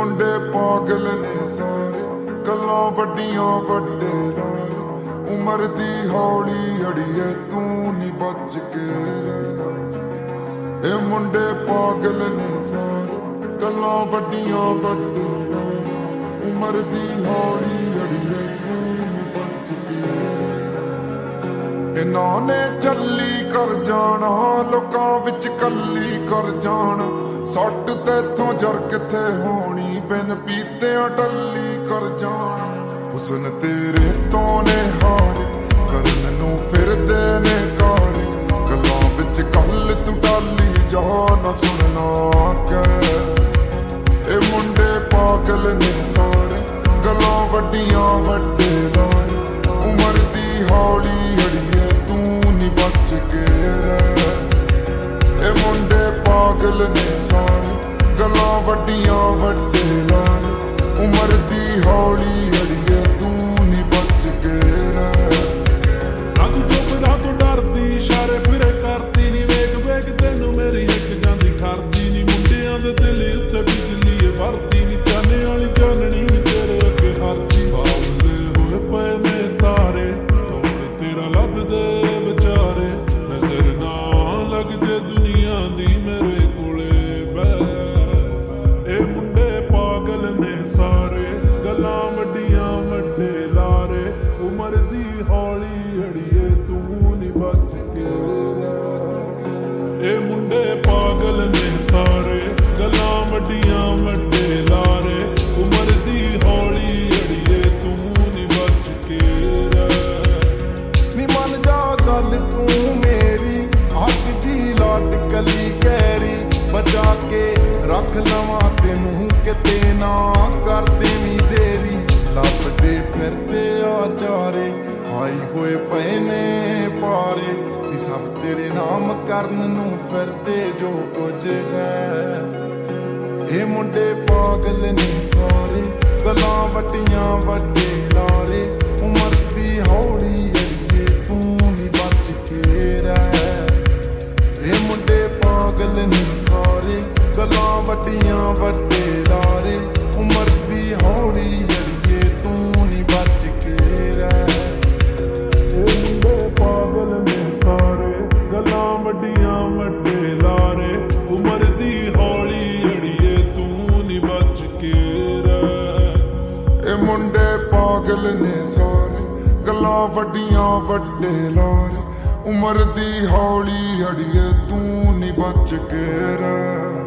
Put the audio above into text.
मुंडे पागल ने सारे, गल्लां वड्डियां वड्डे लारे। उमर दी हौली अड़िए तू नी बच के रह। ए मुंडे पागल ने सारे, गल्लां वड्डियां वड्डे लारे। उमर दी हौली अड़िए तू नी बच के रह। इन्हां ने चली कर जाना, लोकां विच कल्ली कर जाना। सट तैथों जर किथे होनी, बिन पीतियां टल्ली कर जान। हुस्न तेरे तो ने हारे, करन नूं फिरदे ने कारे। गल्लां विच गल तू टाली जा, ना सुनना कै। ए मुंडे पागल ने सारे, गल्लां वड्डियां वड्डे लारे। उमर दी हौली अड़िए तू नी बच के रह। ए मुंडे पागल ने सारे, गल्लां वड्डियां वड्डे लारे। उमर दी हौली अड़िए तू नी बच के रह। रंग चोपड़ा तो डरदी, इशारे फिरे करदी नी। वेख वेख तेनू मेरी एक जांदी खरदी नी। मुंडियां दे दिल उत्ते बिजली वरदी नी। चाने वाली चाननी तेरे अगे हरदी। बावले होए पए ने तारे, तोड़ तेरा लभदे विचारे। नजर ना लग जे दुनिया दी मेरे कोले बह। ए मुंडे पागल ने सारे, गल्लां वड्डियां वड्डे लारे। उमर दी हौली अड़िए तू नी बच के रह। ए मुंडे पागल ने सारे, गल्लां वड्डियां वड्डे लारे। उमर दी हौली अड़िए तू नी बच के रह। नी मन जा गल तू मेरी, हक जी लाट कली कैरी। बचा के रख लवां तेनू किते ना कर देवीं देरी। लभदे फिरदे आचारे, आई होए पए ने पारे। नी सब तेरे नाम करन नूं फिरदे जो कुछ है। हे मुंडे पागल ने सारे, गल्लां वड्डियां वड्डे लारे। उमर दी हौली अड़िए तू नी बच के रह। हे मुंडे पागल ने सारे, गल्लां वड्डियां वड्डे लारे। उमर दी हौली अड़िए तू नी बच के रह। ए मुंडे पागल ने सारे, गल्लां वड्डियां वड्डे लारे। उमर दी हौली अड़िए तू नी बच के रह। ए मुंडे पागल ने सारे, गल्लां वड्डियां वड्डे लारे। उमर दी हौली अड़िए तू नी बच के रह।